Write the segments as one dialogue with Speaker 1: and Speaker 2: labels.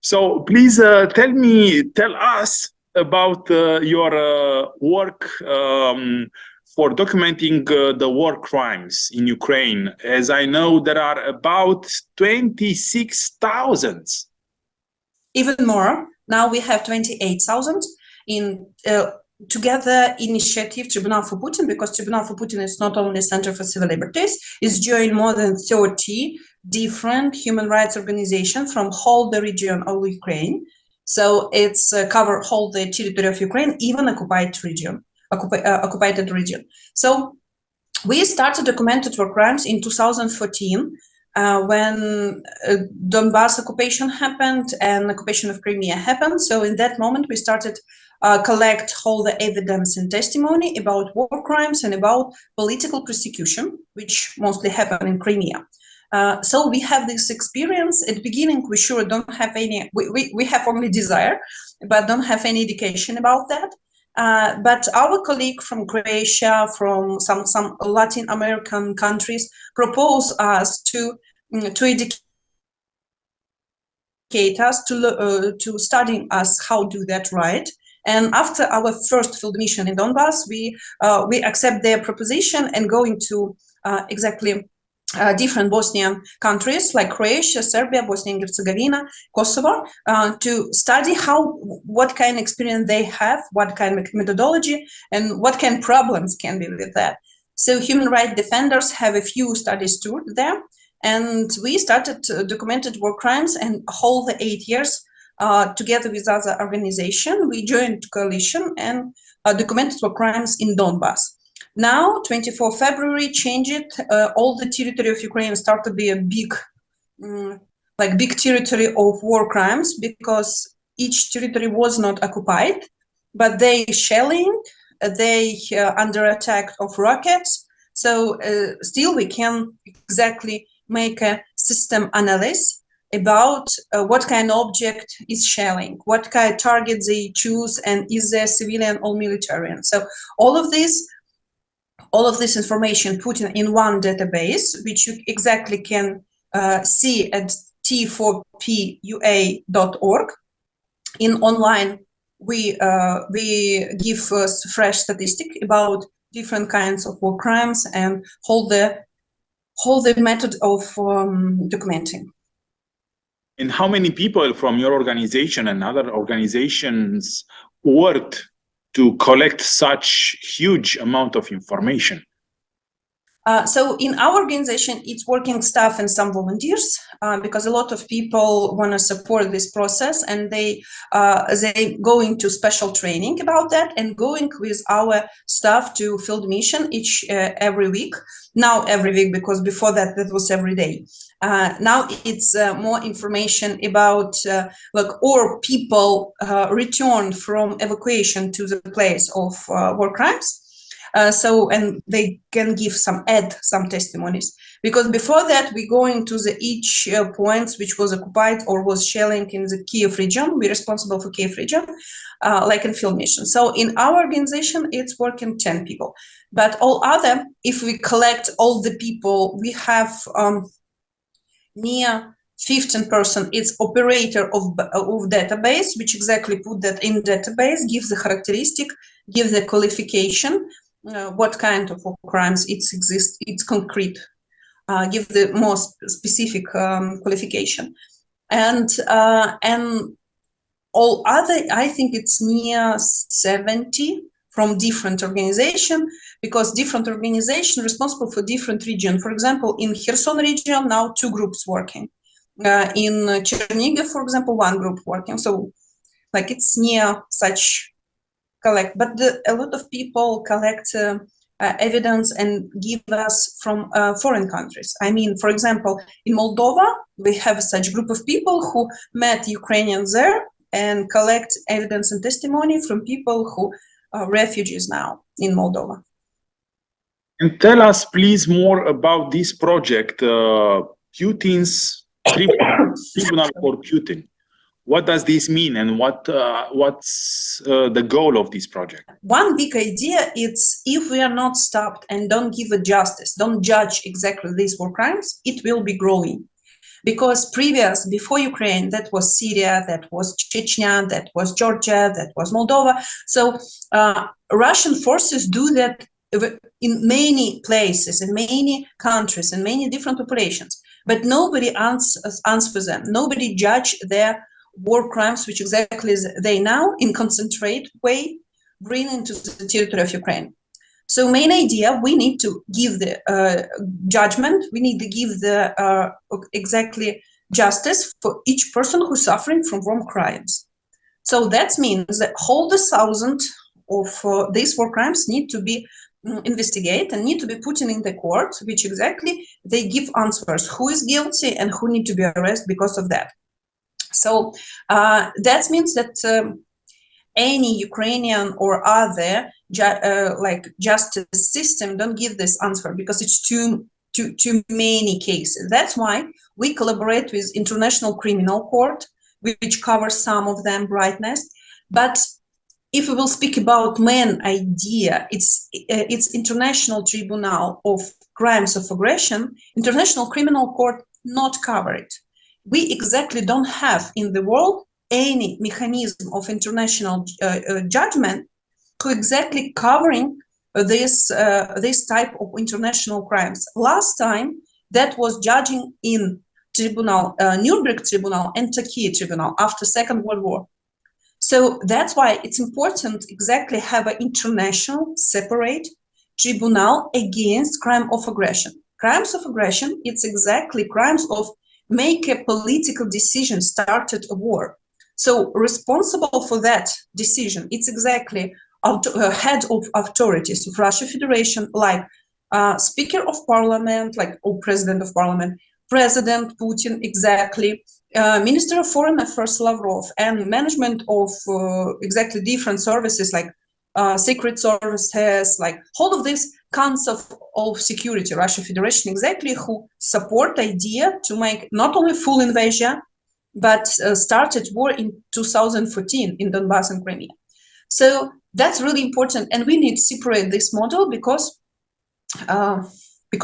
Speaker 1: So please tell us about your work for documenting the war crimes in Ukraine, as I know there are about 26,000.
Speaker 2: Even more. Now we have 28,000 in together initiative Tribunal for Putin, because Tribunal for Putin is not only Center for Civil Liberties, it's joined more than 30 different human rights organizations from whole the region of Ukraine. So it's cover whole the territory of Ukraine, even occupied region. So we started documented war crimes in 2014 when Donbass occupation happened and occupation of Crimea happened. So in that moment, we started collect all the evidence and testimony about war crimes and about political persecution, which mostly happened in Crimea. So we have this experience. At the beginning, we sure don't have any, we have only desire, but don't have any education about that. But our colleague from Croatia, from some Latin American countries, propose us to educate us, to studying us how to do that right. And after our first field mission in Donbass, we accept their proposition and going to exactly different Bosnian countries like Croatia, Serbia, Bosnia and Herzegovina, Kosovo, to study what kind of experience they have, what kind of methodology, and what kind of problems can be with that. So human rights defenders have a few studies too there, and we started documented war crimes, and whole the 8 years together with other organization, we joined coalition and documented war crimes in Donbass. Now, 24 February changed it. All the territory of Ukraine started to be a big, big territory of war crimes, because each territory was not occupied, but they shelling, they under attack of rockets. So still we can exactly make a system analysis about what kind of object is shelling, what kind of target they choose, and is there civilian or military. So all of this information put in one database, which you exactly can see at t4pua.org. In online, we give fresh statistic about different kinds of war crimes and hold the method of documenting.
Speaker 1: And how many people from your organization and other organizations worked to collect such huge amount of information?
Speaker 2: So in our organization, it's working staff and some volunteers, because a lot of people want to support this process, and they go into special training about that and going with our staff to field mission every week. Now every week, because before that was every day. Now it's more information about or people return from evacuation to the place of war crimes. And they can give some testimonies, because before that we go into the each points which was occupied or was shelling in the Kiev region. We're responsible for Kiev region, like in field mission. So in our organization, it's working 10 people, but all other, if we collect all the people, we have near 15%. It's operator of database, which exactly put that in database, gives the characteristic, gives the qualification, what kind of crimes it's concrete, give the most specific qualification, and all other, I think it's near 70 from different organization, because different organization responsible for different region. For example, in Kherson region now 2 groups working, in Chernihiv, for example, 1 group working. So like it's near such collect, but a lot of people collect evidence and give us from foreign countries. I mean, for example, in Moldova, we have such group of people who met Ukrainians there and collect evidence and testimony from people who are refugees now in Moldova.
Speaker 1: And tell us, please, more about this project, Putin's Tribunal for Putin. What does this mean, and what's the goal of this project?
Speaker 2: One big idea is, if we are not stopped and don't give a justice, don't judge exactly these war crimes, it will be growing. because before Ukraine, that was Syria, that was Chechnya, that was Georgia, that was Moldova. So Russian forces do that in many places, in many countries, in many different operations, but nobody answers them. Nobody judge their war crimes, which exactly they now, in concentrate way, bring into the territory of Ukraine. So main idea, we need to give the judgment, we need to give the exactly justice for each person who's suffering from war crimes. So that means that whole the thousand of these war crimes need to be investigated and need to be put in the court, which exactly they give answers who is guilty and who need to be arrested because of that. So that means that any Ukrainian or other like justice system don't give this answer because it's too many cases. That's why we collaborate with International Criminal Court, which covers some of them brightness. But if we will speak about main idea, it's International Tribunal of Crimes of Aggression. International Criminal Court not cover it. We exactly don't have in the world any mechanism of international judgment who exactly covering this type of international crimes. Last time that was judging in tribunal, Nuremberg Tribunal and Turkey Tribunal after Second World War. So that's why it's important exactly have an international separate tribunal against crime of aggression. Crimes of aggression, it's exactly crimes of make a political decision, started a war. So responsible for that decision, it's exactly head of authorities of Russia Federation, like Speaker of Parliament, like or President of Parliament, President Putin, exactly, Minister of Foreign Affairs Lavrov, and management of exactly different services like secret services, like all of these concepts of security, Russia Federation, exactly who support the idea to make not only full invasion, but started war in 2014 in Donbass and Crimea. So that's really important, and we need to separate this model because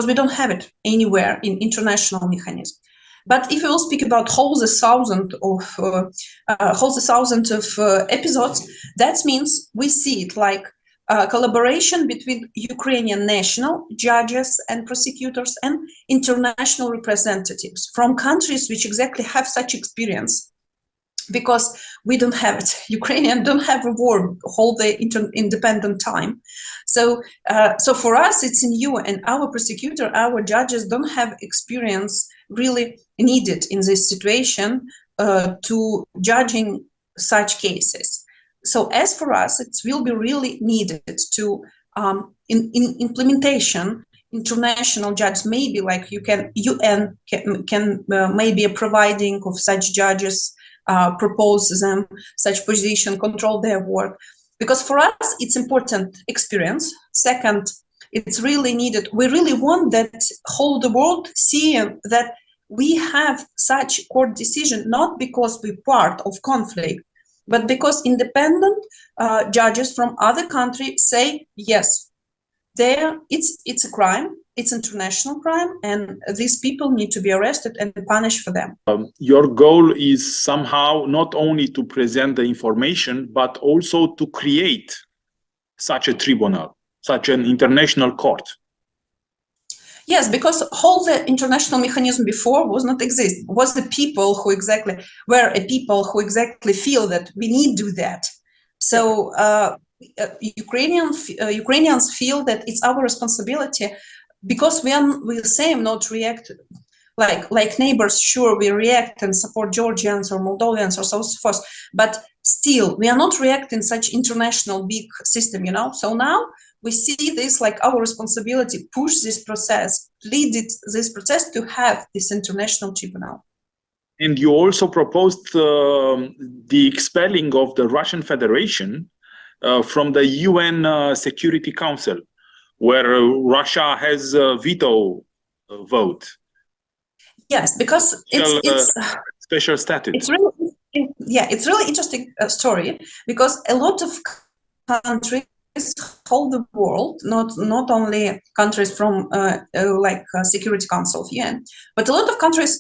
Speaker 2: we don't have it anywhere in international mechanism. But if we will speak about whole the thousand of episodes, that means we see it like collaboration between Ukrainian national judges and prosecutors and international representatives from countries which exactly have such experience, because we don't have it. Ukrainian don't have a war whole the independent time. So for us it's new, and our prosecutor, our judges don't have experience really needed in this situation to judging such cases. So as for us, it will be really needed to in implementation, international judges, maybe like UN can maybe a providing of such judges, propose them such position, control their work, because for us it's important experience. Second, it's really needed. We really want that whole the world seeing that we have such court decision not because we're part of conflict, but because independent judges from other countries say yes, there it's a crime, it's international crime, and these people need to be arrested and punished for them.
Speaker 1: Your goal is somehow not only to present the information, but also to create such a tribunal, such an international court.
Speaker 2: Yes, because whole the international mechanism before was not exist. Was the people who exactly were a people who exactly feel that we need to do that. So Ukrainians feel that it's our responsibility, because we the same not react like neighbors. Sure, we react and support Georgians or Moldovians or so forth, but still we are not reacting such international big system, you know. So now we see this like our responsibility, push this process, lead this process to have this international tribunal.
Speaker 1: And you also proposed the expelling of the Russian Federation from the UN Security Council, where Russia has a veto vote.
Speaker 2: Yes, because it's
Speaker 1: special status.
Speaker 2: It's really interesting story, because a lot of countries whole the world, not only countries from Security Council of UN, but a lot of countries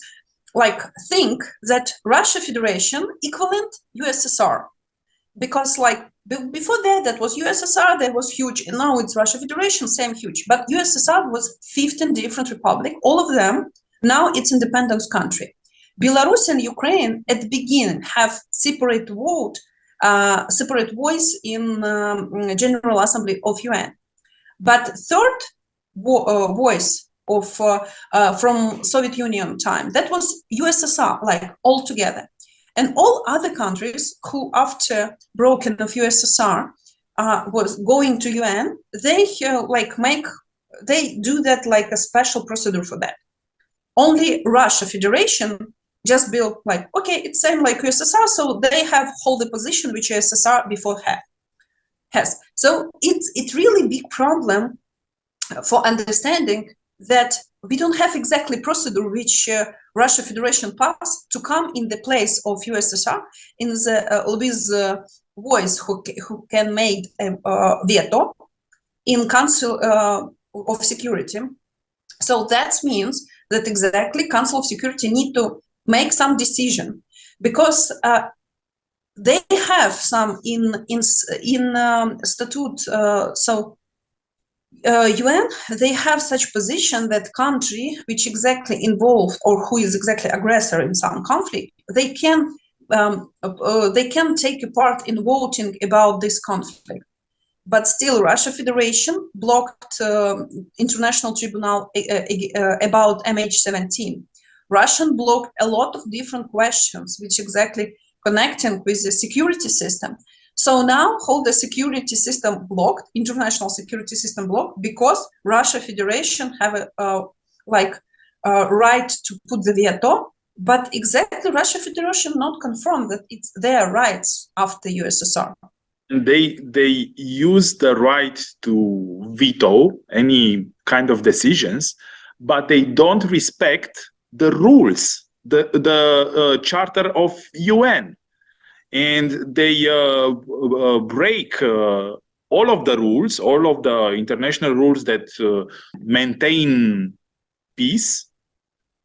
Speaker 2: like think that Russia Federation equivalent USSR, because like before that was USSR, that was huge, and now it's Russia Federation, same huge. But USSR was 15 different republics, all of them. Now it's independent country. Belarus and Ukraine at the beginning have separate vote, separate voice in General Assembly of UN. But third voice of from Soviet Union time, that was USSR, like all together. And all other countries who, after broken of USSR, was going to UN, they they do that like a special procedure for that. Only Russia Federation just built like, okay, it's same like USSR, so they have hold the position which USSR before has. So it's really big problem for understanding that we don't have exactly procedure which Russia Federation passed to come in the place of USSR in the with voice who can make a veto in Council of Security. So that means that exactly Council of Security need to make some decision, because they have some in statute. So UN, they have such position that country which exactly involved or who is exactly aggressor in some conflict, they can take a part in voting about this conflict. But still, Russia Federation blocked International Tribunal about MH17. Russian blocked a lot of different questions which exactly connecting with the security system. So now hold the security system blocked, international security system blocked, because Russia Federation have a right to put the veto, but exactly Russia Federation not confirm that it's their rights after USSR.
Speaker 1: They use the right to veto any kind of decisions, but they don't respect the rules, the Charter of UN. And they break all of the rules, all of the international rules that maintain peace.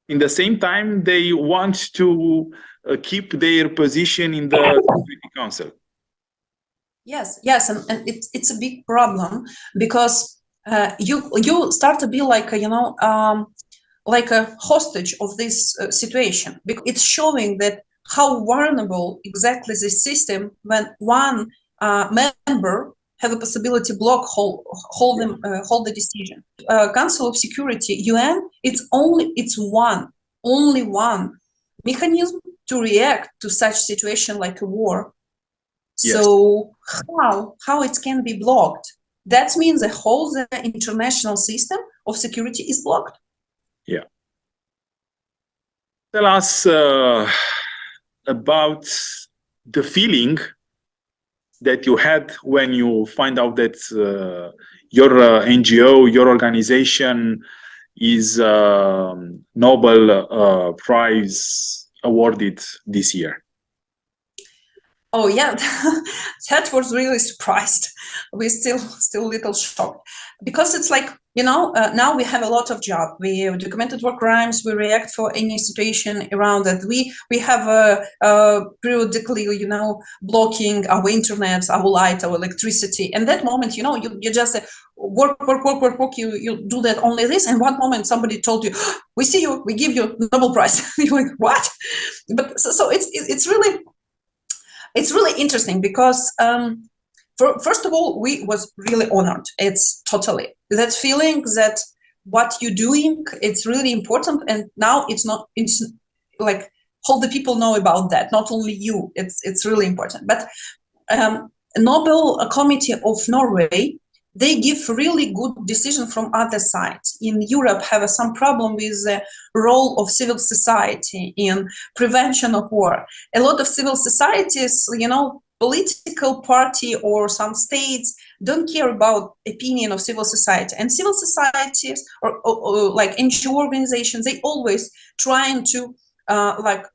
Speaker 1: In the same time, they want to keep their position in the Security Council.
Speaker 2: Yes, and it's a big problem, because you start to be like like a hostage of this situation, because it's showing that how vulnerable exactly the system when one member have a possibility block hold the decision. Council of Security, UN, it's only one mechanism to react to such situation like a war. Yes. So how it can be blocked? That means the whole international system of security is blocked.
Speaker 1: Yeah. Tell us about the feeling that you had when you find out that your NGO, your organization is Nobel Prize awarded this year.
Speaker 2: Oh yeah, that was really surprised. We're still a little shocked, because it's like, now we have a lot of job. We have documented war crimes. We react for any situation around that. We have periodically, blocking our internet, our light, our electricity. And that moment, you just work. You do that only this. And one moment somebody told you, we see you, we give you Nobel Prize. You're like, what? But so it's really interesting, because first of all, we was really honored. It's totally that feeling that what you're doing, it's really important, and now it's like all the people know about that, not only you. It's really important. But Nobel Committee of Norway, they give really good decision from other sides. In Europe, have some problem with the role of civil society in prevention of war. A lot of civil societies, political party or some states don't care about opinion of civil society. And civil societies or like NGO organizations, they always trying to like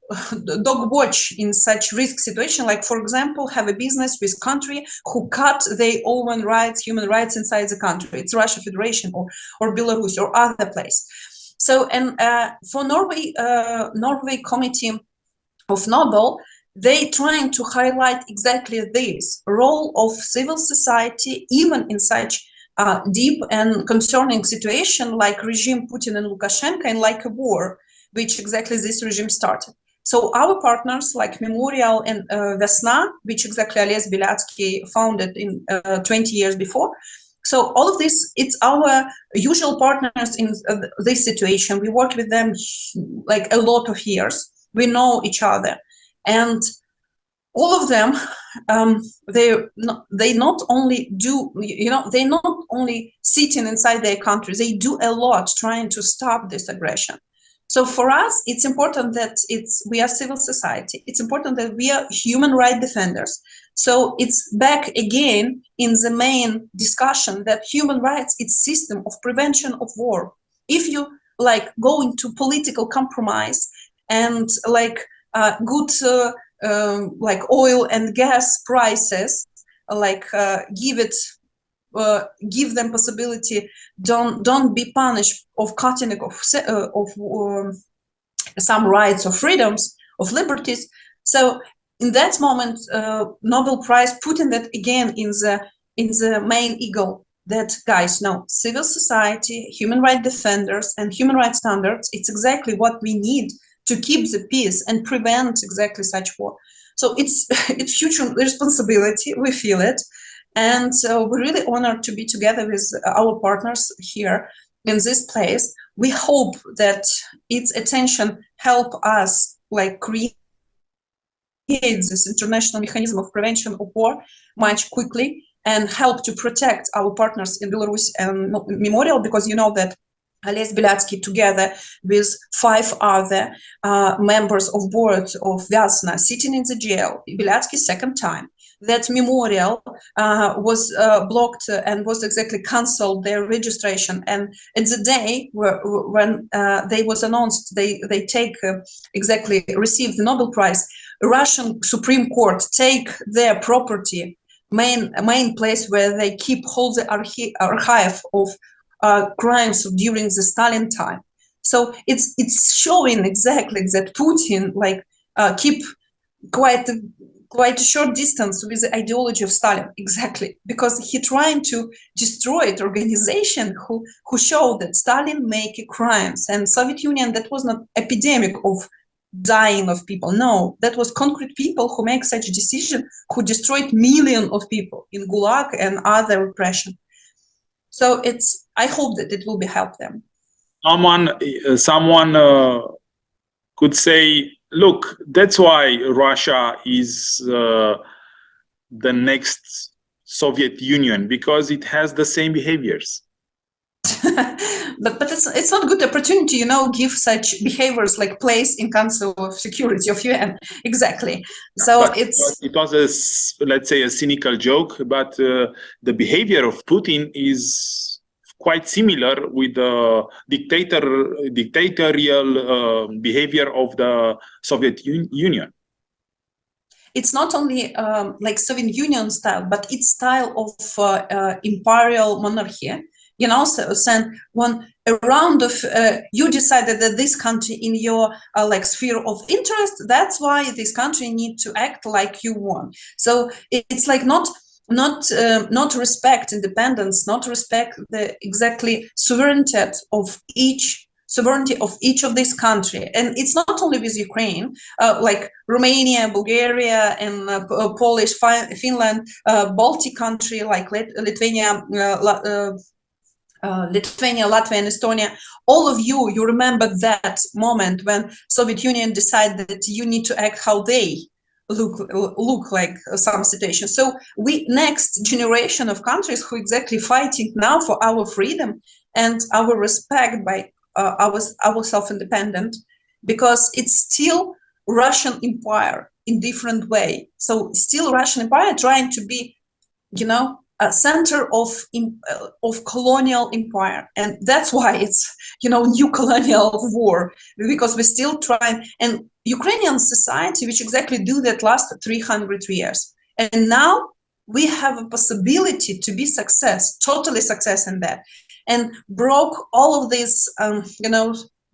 Speaker 2: dog watch in such risk situation, like for example have a business with country who cut their own rights, human rights inside the country. It's Russia Federation or Belarus or other place. So, and for Norway Committee of Nobel, they trying to highlight exactly this role of civil society, even in such deep and concerning situation like regime Putin and Lukashenko, and like a war, which exactly this regime started. So our partners like Memorial and Vesna, which exactly Ales Bialiatski founded in 20 years before. So all of this, it's our usual partners in this situation. We work with them like a lot of years. We know each other, and all of them, they not only do, they not only sitting inside their country, they do a lot trying to stop this aggression. So for us, it's important that we are civil society. It's important that we are human rights defenders. So it's back again in the main discussion that human rights is system of prevention of war. If you like go into political compromise and like good like oil and gas prices, like give them possibility, don't be punished of cutting of some rights or freedoms of liberties. So in that moment, Nobel Prize putting that again in the main eagle, that guys, no, civil society, human rights defenders, and human rights standards, it's exactly what we need to keep the peace and prevent exactly such war. So it's huge responsibility, we feel it, and so we're really honored to be together with our partners here in this place. We hope that its attention help us like create this international mechanism of prevention of war much quickly, and help to protect our partners in Belarus and Memorial, because you know that Ales Bialiatski, together with 5 other members of board of Vyazna, sitting in the jail. Bialiatski second time. That Memorial was blocked and was exactly cancelled their registration. And at the day when they was announced, they take exactly received the Nobel Prize, Russian Supreme Court take their property, main place where they keep hold the archive of crimes during the Stalin time. So it's showing exactly that Putin like keep quite a short distance with the ideology of Stalin, exactly, because he trying to destroy the organization who showed that Stalin make crimes, and Soviet Union, that was not epidemic of dying of people. No, that was concrete people who make such decision, who destroyed millions of people in Gulag and other repression. So I hope that it will be help them.
Speaker 1: Someone could say, look, that's why Russia is the next Soviet Union, because it has the same behaviors.
Speaker 2: but it's not good opportunity, give such behaviors like place in Council of Security of UN. Exactly. So
Speaker 1: but it was let's say a cynical joke, but the behavior of Putin is quite similar with the dictatorial behavior of the Soviet Union.
Speaker 2: It's not only like Soviet Union style, but it's style of imperial monarchy. So when around of you decided that this country in your like sphere of interest, that's why this country need to act like you want. So it's like not respect independence, not respect the exactly sovereignty of each of this country. And it's not only with Ukraine, like Romania, Bulgaria, and Polish, Finland, Baltic country like Lithuania, Latvia, and Estonia. All of you remember that moment when Soviet Union decided that you need to act how they look like some situation. So we next generation of countries who exactly fighting now for our freedom and our respect by our self-independent, because it's still Russian Empire in different way. So still Russian Empire trying to be, a center of colonial empire, and that's why it's new colonial war, because we're still trying. And Ukrainian society, which exactly do that last 300 years, and now we have a possibility to be totally success in that, and broke all of this,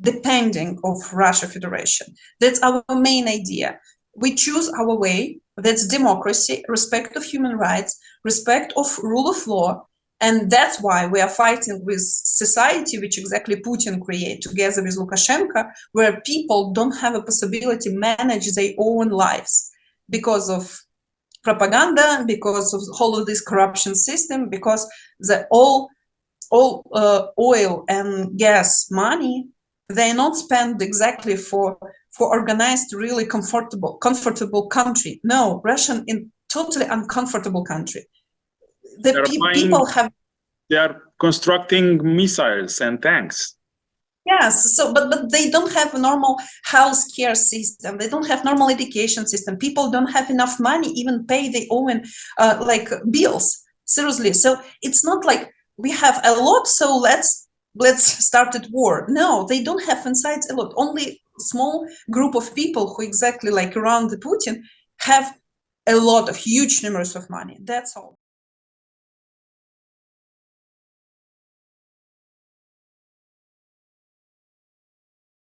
Speaker 2: depending of Russia Federation. That's our main idea. We choose our way. That's democracy, respect of human rights, respect of rule of law. And that's why we are fighting with society, which exactly Putin created together with Lukashenko, where people don't have a possibility to manage their own lives because of propaganda, because of all of this corruption system, because the all oil and gas money, they're not spent exactly for organized, really comfortable country. No, Russian in totally uncomfortable country. People have.
Speaker 1: They are constructing missiles and tanks.
Speaker 2: Yes, so but they don't have a normal healthcare system. They don't have normal education system. People don't have enough money even pay their own bills. Seriously, so it's not like we have a lot, so let's start at war. No, they don't have inside a lot. Only small group of people who exactly like around the Putin have a lot of huge numbers of money. That's all.